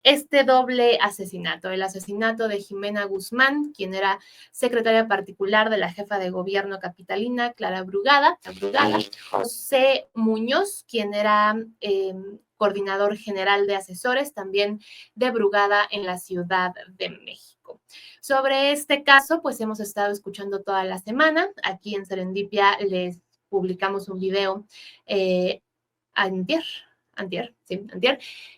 este doble asesinato, el asesinato de Jimena Guzmán, quien era secretaria particular de la jefa de gobierno capitalina, Clara Brugada, José Muñoz, quien era coordinador general de asesores también de Brugada en la Ciudad de México. Sobre este caso, pues hemos estado escuchando toda la semana. Aquí en Serendipia les publicamos un video antier,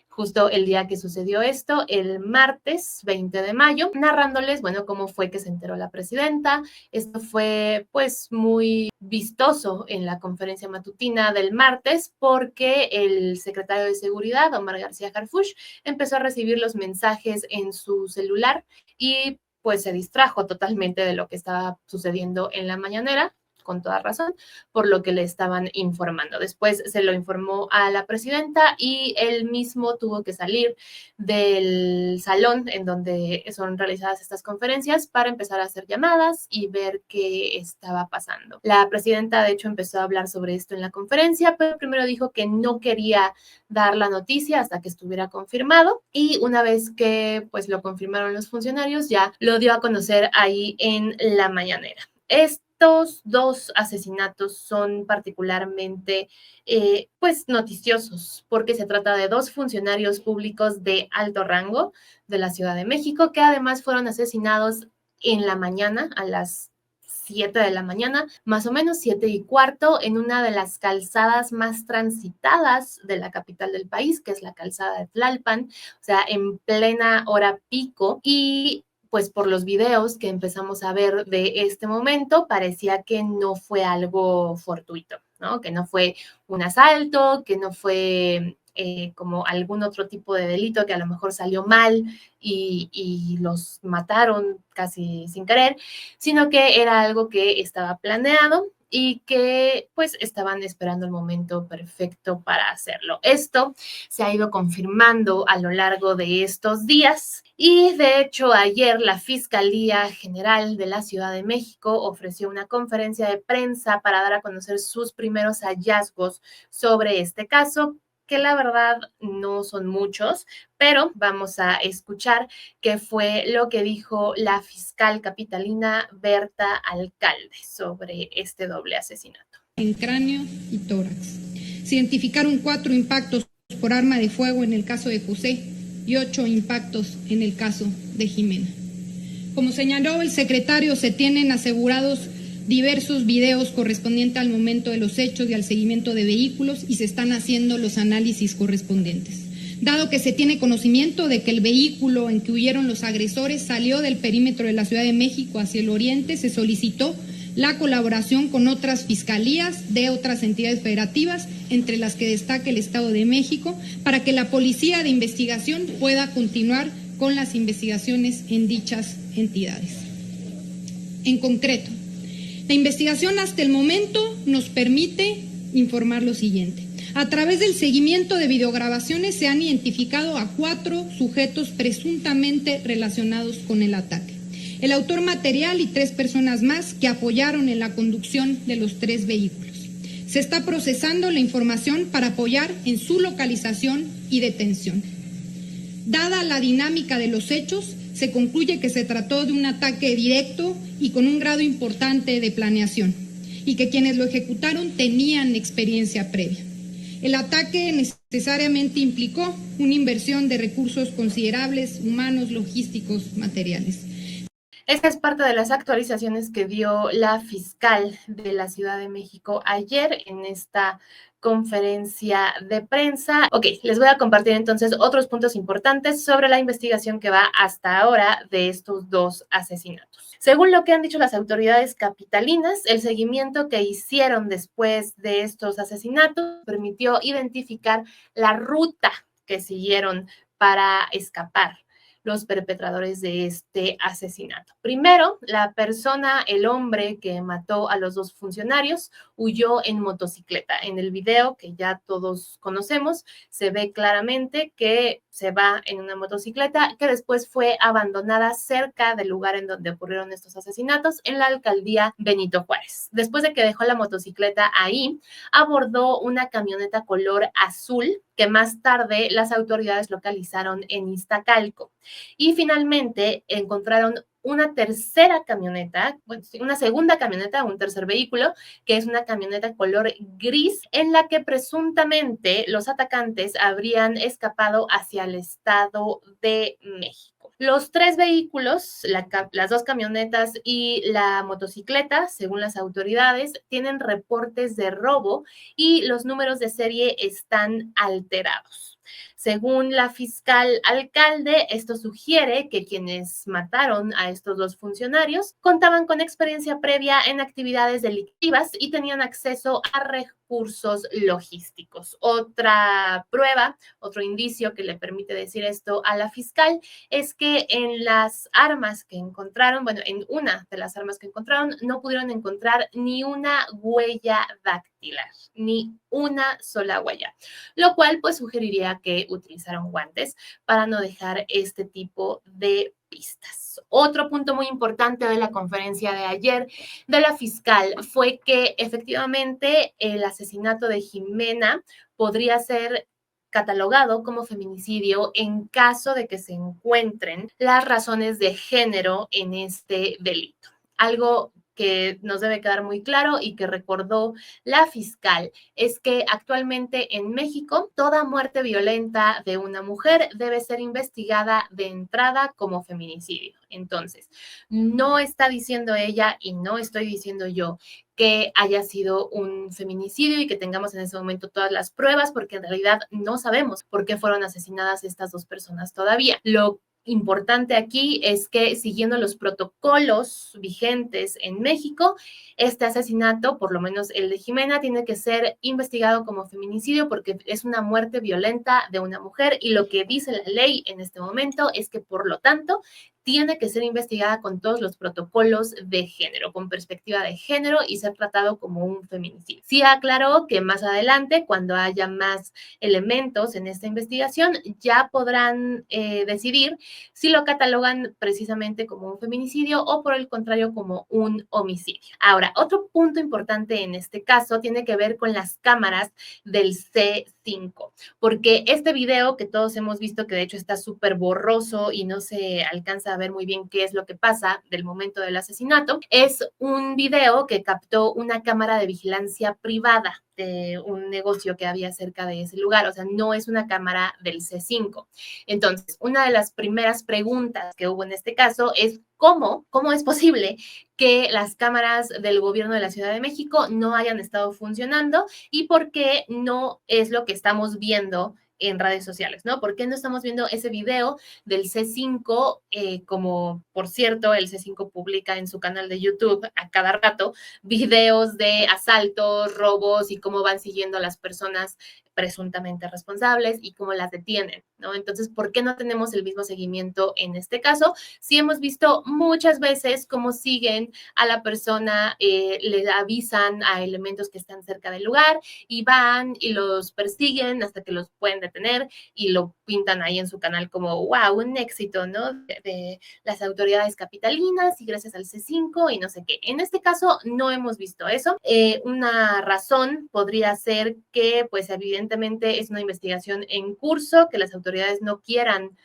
justo el día que sucedió esto, el martes 20 de mayo, narrándoles, bueno, cómo fue que se enteró la presidenta. Esto fue, pues, muy vistoso en la conferencia matutina del martes porque el secretario de Seguridad, Omar García Harfuch, empezó a recibir los mensajes en su celular y pues se distrajo totalmente de lo que estaba sucediendo en la mañanera, con toda razón, por lo que le estaban informando. Después se lo informó a la presidenta y él mismo tuvo que salir del salón en donde son realizadas estas conferencias para empezar a hacer llamadas y ver qué estaba pasando. La presidenta, de hecho, empezó a hablar sobre esto en la conferencia, pero primero dijo que no quería dar la noticia hasta que estuviera confirmado, y una vez que pues lo confirmaron los funcionarios, ya lo dio a conocer ahí en la mañanera. Estos dos asesinatos son particularmente pues noticiosos porque se trata de dos funcionarios públicos de alto rango de la Ciudad de México que además fueron asesinados en la mañana a las 7 de la mañana, más o menos 7:15, en una de las calzadas más transitadas de la capital del país, que es la calzada de Tlalpan, o sea, en plena hora pico. Y pues por los videos que empezamos a ver de este momento, parecía que no fue algo fortuito, ¿no? Que no fue un asalto, que no fue como algún otro tipo de delito que a lo mejor salió mal y los mataron casi sin querer, sino que era algo que estaba planeado y que pues estaban esperando el momento perfecto para hacerlo. Esto se ha ido confirmando a lo largo de estos días y de hecho ayer la Fiscalía General de la Ciudad de México ofreció una conferencia de prensa para dar a conocer sus primeros hallazgos sobre este caso, que la verdad no son muchos, pero vamos a escuchar qué fue lo que dijo la fiscal capitalina Berta Alcalde sobre este doble asesinato. En cráneo y tórax. Se identificaron 4 impactos por arma de fuego en el caso de José y 8 impactos en el caso de Jimena. Como señaló el secretario, se tienen asegurados diversos videos correspondientes al momento de los hechos y al seguimiento de vehículos y se están haciendo los análisis correspondientes. Dado que se tiene conocimiento de que el vehículo en que huyeron los agresores salió del perímetro de la Ciudad de México hacia el oriente, se solicitó la colaboración con otras fiscalías de otras entidades federativas, entre las que destaca el Estado de México, para que la Policía de Investigación pueda continuar con las investigaciones en dichas entidades. En concreto, la investigación hasta el momento nos permite informar lo siguiente. A través del seguimiento de videograbaciones se han identificado a 4 sujetos presuntamente relacionados con el ataque. El autor material y 3 personas más que apoyaron en la conducción de los 3 vehículos. Se está procesando la información para apoyar en su localización y detención. Dada la dinámica de los hechos, se concluye que se trató de un ataque directo y con un grado importante de planeación, y que quienes lo ejecutaron tenían experiencia previa. El ataque necesariamente implicó una inversión de recursos considerables, humanos, logísticos, materiales. Esta es parte de las actualizaciones que dio la fiscal de la Ciudad de México ayer en esta conferencia de prensa. Ok, les voy a compartir entonces otros puntos importantes sobre la investigación que va hasta ahora de estos dos asesinatos. Según lo que han dicho las autoridades capitalinas, el seguimiento que hicieron después de estos asesinatos permitió identificar la ruta que siguieron para escapar los perpetradores de este asesinato. Primero, la persona, el hombre que mató a los 2 funcionarios, huyó en motocicleta. En el video que ya todos conocemos, se ve claramente que se va en una motocicleta que después fue abandonada cerca del lugar en donde ocurrieron estos asesinatos, en la alcaldía Benito Juárez. Después de que dejó la motocicleta ahí, abordó una camioneta color azul que más tarde las autoridades localizaron en Iztacalco. Y finalmente encontraron una tercera camioneta, bueno, una segunda camioneta, un tercer vehículo, que es una camioneta color gris, en la que presuntamente los atacantes habrían escapado hacia el Estado de México. Los tres vehículos, las dos camionetas y la motocicleta, según las autoridades, tienen reportes de robo y los números de serie están alterados. Según la fiscal alcalde, esto sugiere que quienes mataron a estos dos funcionarios contaban con experiencia previa en actividades delictivas y tenían acceso a recursos logísticos. Otra prueba, otro indicio que le permite decir esto a la fiscal es que en las armas que encontraron, bueno, en una de las armas que encontraron, no pudieron encontrar ni una huella dactilar, ni una sola huella, lo cual pues sugeriría que utilizaron guantes para no dejar este tipo de pistas. Otro punto muy importante de la conferencia de ayer de la fiscal fue que efectivamente el asesinato de Jimena podría ser catalogado como feminicidio en caso de que se encuentren las razones de género en este delito. Algo que nos debe quedar muy claro y que recordó la fiscal es que actualmente en México toda muerte violenta de una mujer debe ser investigada de entrada como feminicidio. Entonces, no está diciendo ella y no estoy diciendo yo que haya sido un feminicidio y que tengamos en ese momento todas las pruebas, porque en realidad no sabemos por qué fueron asesinadas estas dos personas todavía. Lo importante aquí es que siguiendo los protocolos vigentes en México, este asesinato, por lo menos el de Jimena, tiene que ser investigado como feminicidio porque es una muerte violenta de una mujer y lo que dice la ley en este momento es que, por lo tanto, tiene que ser investigada con todos los protocolos de género, con perspectiva de género y ser tratado como un feminicidio. Sí aclaró que más adelante, cuando haya más elementos en esta investigación, ya podrán decidir si lo catalogan precisamente como un feminicidio o por el contrario como un homicidio. Ahora, otro punto importante en este caso tiene que ver con las cámaras del C5, porque este video que todos hemos visto, que de hecho está súper borroso y no se alcanza a ver muy bien qué es lo que pasa del momento del asesinato, es un video que captó una cámara de vigilancia privada de un negocio que había cerca de ese lugar, o sea, no es una cámara del C5. Entonces, una de las primeras preguntas que hubo en este caso es cómo es posible que las cámaras del gobierno de la Ciudad de México no hayan estado funcionando y por qué no es lo que estamos viendo en redes sociales, ¿no? ¿Por qué no estamos viendo ese video del C5? Como, por cierto, el C5 publica en su canal de YouTube a cada rato videos de asaltos, robos y cómo van siguiendo a las personas presuntamente responsables y cómo las detienen, ¿no? Entonces, ¿por qué no tenemos el mismo seguimiento en este caso? Sí hemos visto muchas veces cómo siguen a la persona, le avisan a elementos que están cerca del lugar y van y los persiguen hasta que los pueden detener y lo pintan ahí en su canal como, wow, un éxito, ¿no? De las autoridades capitalinas y gracias al C5 y no sé qué. En este caso no hemos visto eso. Una razón podría ser que, pues, evidentemente es una investigación en curso, que las autoridades no quieran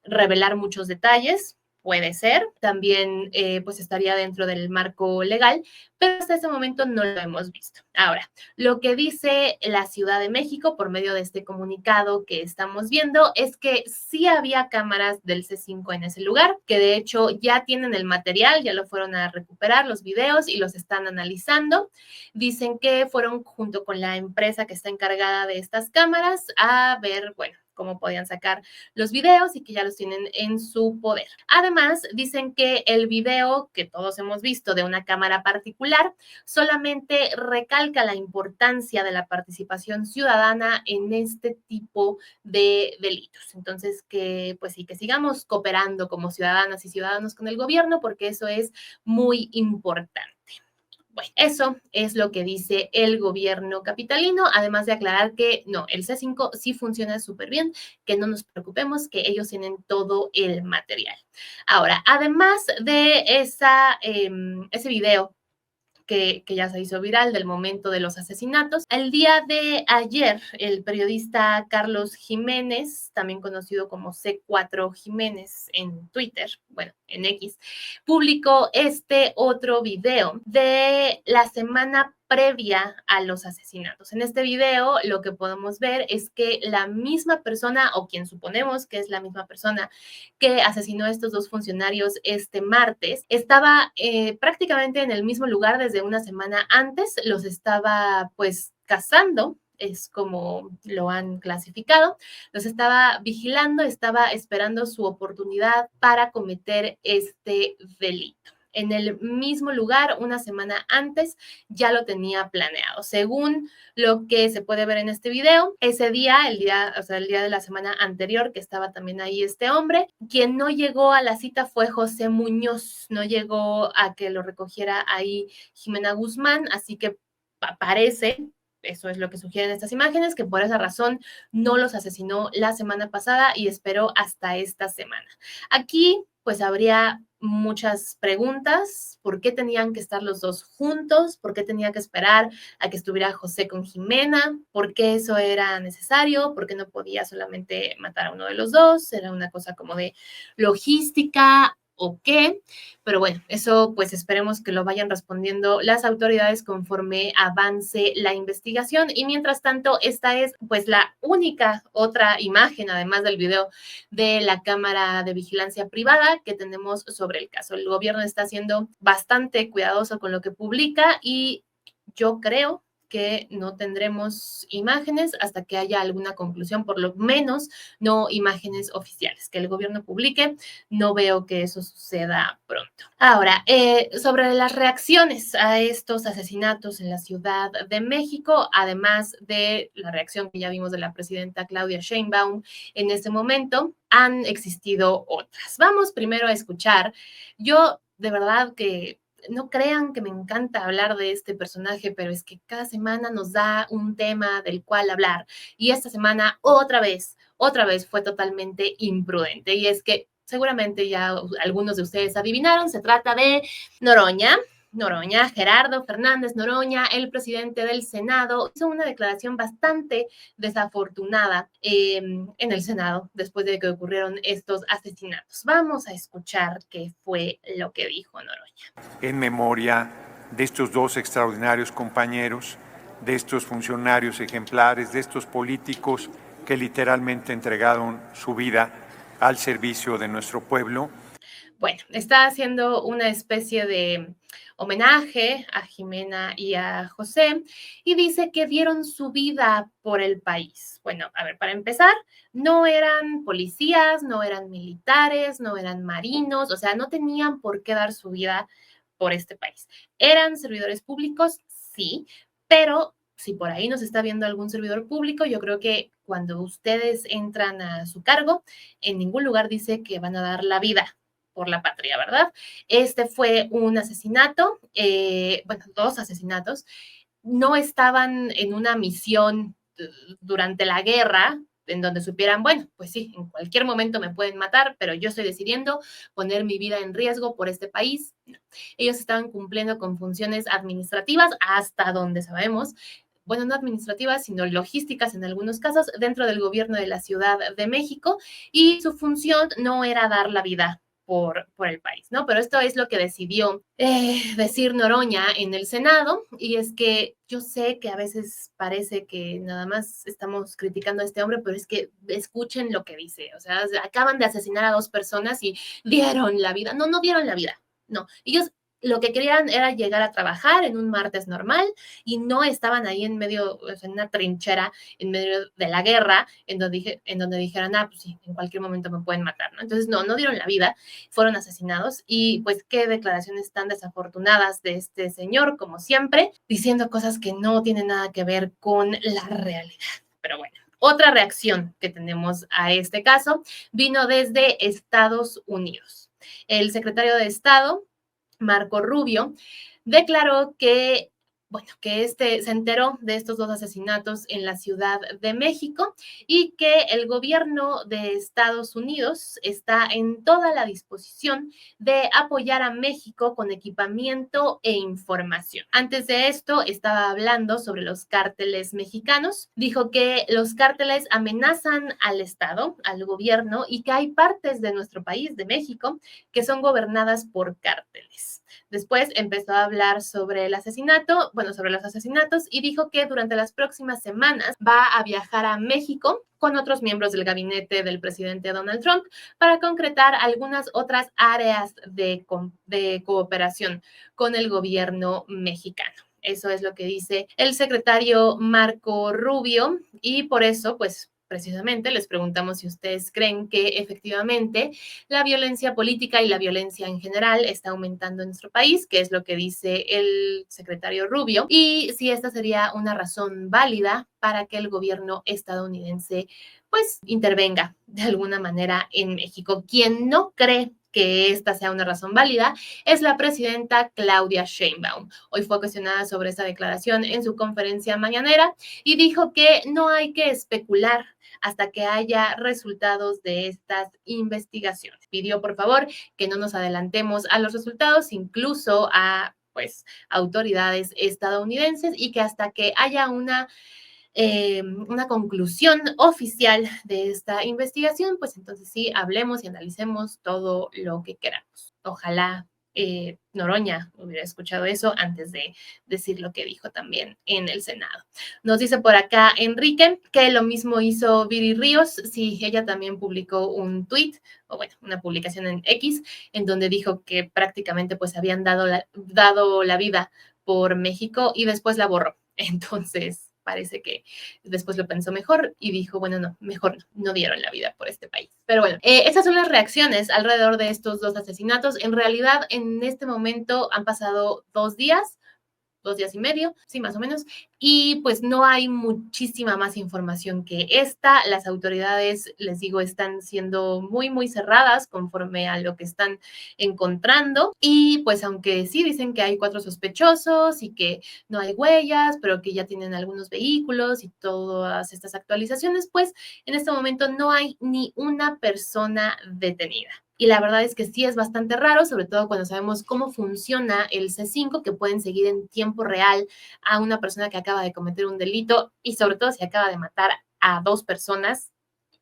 revelar muchos detalles, puede ser, también pues estaría dentro del marco legal, pero hasta este momento no lo hemos visto. Ahora, lo que dice la Ciudad de México por medio de este comunicado que estamos viendo es que sí había cámaras del C5 en ese lugar, que de hecho ya tienen el material, ya lo fueron a recuperar los videos y los están analizando. Dicen que fueron junto con la empresa que está encargada de estas cámaras a ver, bueno, cómo podían sacar los videos y que ya los tienen en su poder. Además, dicen que el video que todos hemos visto de una cámara particular solamente recalca la importancia de la participación ciudadana en este tipo de delitos. Entonces, que pues sí, que sigamos cooperando como ciudadanas y ciudadanos con el gobierno porque eso es muy importante. Bueno, eso es lo que dice el gobierno capitalino, además de aclarar que no, el C5 sí funciona súper bien, que no nos preocupemos, que ellos tienen todo el material. Ahora, además de ese video que ya se hizo viral del momento de los asesinatos. El día de ayer, el periodista Carlos Jiménez, también conocido como C4 Jiménez en Twitter, bueno, en X, publicó este otro video de la semana previa a los asesinatos. En este video lo que podemos ver es que la misma persona, o quien suponemos que es la misma persona que asesinó a estos dos funcionarios este martes, estaba prácticamente en el mismo lugar desde una semana antes, los estaba pues cazando, es como lo han clasificado, los estaba vigilando, estaba esperando su oportunidad para cometer este delito. En el mismo lugar, una semana antes, ya lo tenía planeado. Según lo que se puede ver en este video, ese día, o sea, el día de la semana anterior, que estaba también ahí este hombre, quien no llegó a la cita fue José Muñoz, no llegó a que lo recogiera ahí Jimena Guzmán, así que parece, eso es lo que sugieren estas imágenes, que por esa razón no los asesinó la semana pasada y esperó hasta esta semana. Aquí pues habría muchas preguntas. ¿Por qué tenían que estar los dos juntos? ¿Por qué tenía que esperar a que estuviera José con Jimena? ¿Por qué eso era necesario? ¿Por qué no podía solamente matar a uno de los dos? ¿Era una cosa como de logística o qué? Pero bueno, eso pues esperemos que lo vayan respondiendo las autoridades conforme avance la investigación. Y mientras tanto, esta es pues la única otra imagen, además del video, de la cámara de vigilancia privada que tenemos sobre el caso. El gobierno está siendo bastante cuidadoso con lo que publica y yo creo que no tendremos imágenes hasta que haya alguna conclusión, por lo menos no imágenes oficiales que el gobierno publique. No veo que eso suceda pronto. Ahora, sobre las reacciones a estos asesinatos en la Ciudad de México, además de la reacción que ya vimos de la presidenta Claudia Sheinbaum en ese momento, han existido otras. Vamos primero a escuchar. Yo de verdad que no crean que me encanta hablar de este personaje, pero es que cada semana nos da un tema del cual hablar. Y esta semana otra vez fue totalmente imprudente. Y es que seguramente ya algunos de ustedes adivinaron, se trata de Noroña. Gerardo Fernández Noroña, el presidente del Senado, hizo una declaración bastante desafortunada en el Senado después de que ocurrieron estos asesinatos. Vamos a escuchar qué fue lo que dijo Noroña. En memoria de estos dos extraordinarios compañeros, de estos funcionarios ejemplares, de estos políticos que literalmente entregaron su vida al servicio de nuestro pueblo. Bueno, está haciendo una especie de homenaje a Jimena y a José y dice que dieron su vida por el país. Bueno, a ver, para empezar, no eran policías, no eran militares, no eran marinos, o sea, no tenían por qué dar su vida por este país. ¿Eran servidores públicos? Sí, pero si por ahí nos está viendo algún servidor público, yo creo que cuando ustedes entran a su cargo, en ningún lugar dice que van a dar la vida por la patria, ¿verdad? Este fue un asesinato, bueno, dos asesinatos. No estaban en una misión durante la guerra, en donde supieran, bueno, pues sí, en cualquier momento me pueden matar, pero yo estoy decidiendo poner mi vida en riesgo por este país. No. Ellos estaban cumpliendo con funciones administrativas hasta donde sabemos, bueno, no administrativas, sino logísticas en algunos casos, dentro del gobierno de la Ciudad de México, y su función no era dar la vida por el país, ¿no? Pero esto es lo que decidió decir Noroña en el Senado, y es que yo sé que a veces parece que nada más estamos criticando a este hombre, pero es que escuchen lo que dice, o sea, acaban de asesinar a dos personas y dieron la vida. No, no dieron la vida, no. Ellos lo que querían era llegar a trabajar en un martes normal y no estaban ahí en medio, o sea, en una trinchera, en medio de la guerra, en donde dijeran, ah, pues sí, en cualquier momento me pueden matar, ¿no? Entonces, no dieron la vida, fueron asesinados y pues qué declaraciones tan desafortunadas de este señor, como siempre, diciendo cosas que no tienen nada que ver con la realidad. Pero bueno. Otra reacción que tenemos a este caso vino desde Estados Unidos. El secretario de Estado, Marco Rubio, declaró que bueno, que se enteró de estos 2 asesinatos en la Ciudad de México y que el gobierno de Estados Unidos está en toda la disposición de apoyar a México con equipamiento e información. Antes de esto, estaba hablando sobre los cárteles mexicanos. Dijo que los cárteles amenazan al Estado, al gobierno, y que hay partes de nuestro país, de México, que son gobernadas por cárteles. Después empezó a hablar sobre el asesinato, sobre los asesinatos, y dijo que durante las próximas semanas va a viajar a México con otros miembros del gabinete del presidente Donald Trump para concretar algunas otras áreas de cooperación con el gobierno mexicano. Eso es lo que dice el secretario Marco Rubio, y por eso, pues, precisamente les preguntamos si ustedes creen que efectivamente la violencia política y la violencia en general está aumentando en nuestro país, que es lo que dice el secretario Rubio, y si esta sería una razón válida para que el gobierno estadounidense pues intervenga de alguna manera en México. Quien no cree que esta sea una razón válida es la presidenta Claudia Sheinbaum. Hoy fue cuestionada sobre esta declaración en su conferencia mañanera y dijo que no hay que especular hasta que haya resultados de estas investigaciones. Pidió, por favor, que no nos adelantemos a los resultados, incluso a autoridades estadounidenses, y que hasta que haya una conclusión oficial de esta investigación, pues entonces sí, hablemos y analicemos todo lo que queramos. Ojalá Noroña hubiera escuchado eso antes de decir lo que dijo también en el Senado. Nos dice por acá Enrique que lo mismo hizo Viri Ríos. Sí, ella también publicó un tweet, o bueno, una publicación en X, en donde dijo que prácticamente pues habían dado la vida por México y después la borró. Entonces, parece que después lo pensó mejor y dijo, bueno, no, mejor no dieron la vida por este país. Pero bueno, esas son las reacciones alrededor de estos 2 asesinatos. En realidad, en este momento han pasado 2 días 2 días y medio, sí, más o menos, y pues no hay muchísima más información que esta. Las autoridades, les digo, están siendo muy, muy cerradas conforme a lo que están encontrando, y pues aunque sí dicen que hay 4 sospechosos y que no hay huellas, pero que ya tienen algunos vehículos y todas estas actualizaciones, pues en este momento no hay ni una persona detenida. Y la verdad es que sí es bastante raro, sobre todo cuando sabemos cómo funciona el C5, que pueden seguir en tiempo real a una persona que acaba de cometer un delito y sobre todo si acaba de matar a 2 personas,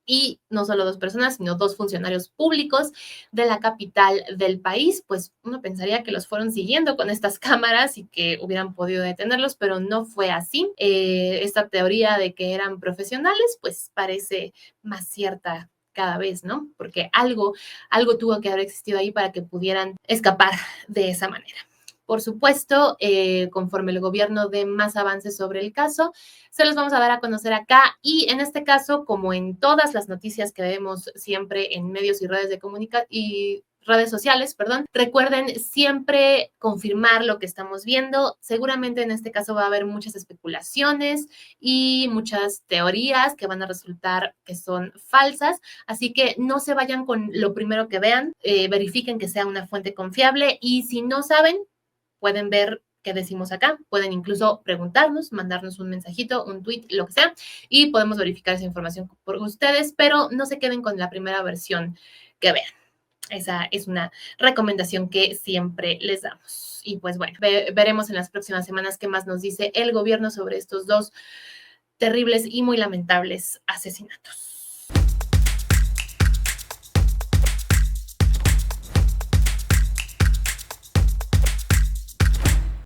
y no solo 2 personas, sino 2 funcionarios públicos de la capital del país. Pues uno pensaría que los fueron siguiendo con estas cámaras y que hubieran podido detenerlos, pero no fue así. Esta teoría de que eran profesionales, pues parece más cierta cada vez, ¿no? Porque algo tuvo que haber existido ahí para que pudieran escapar de esa manera. Por supuesto, conforme el gobierno dé más avances sobre el caso, se los vamos a dar a conocer acá, y en este caso, como en todas las noticias que vemos siempre en medios y redes sociales, recuerden siempre confirmar lo que estamos viendo. Seguramente en este caso va a haber muchas especulaciones y muchas teorías que van a resultar que son falsas, así que no se vayan con lo primero que vean, verifiquen que sea una fuente confiable, y si no saben, pueden ver qué decimos acá, pueden incluso preguntarnos, mandarnos un mensajito, un tweet, lo que sea, y podemos verificar esa información por ustedes, pero no se queden con la primera versión que vean. Esa es una recomendación que siempre les damos. Y pues bueno, veremos en las próximas semanas qué más nos dice el gobierno sobre estos 2 terribles y muy lamentables asesinatos.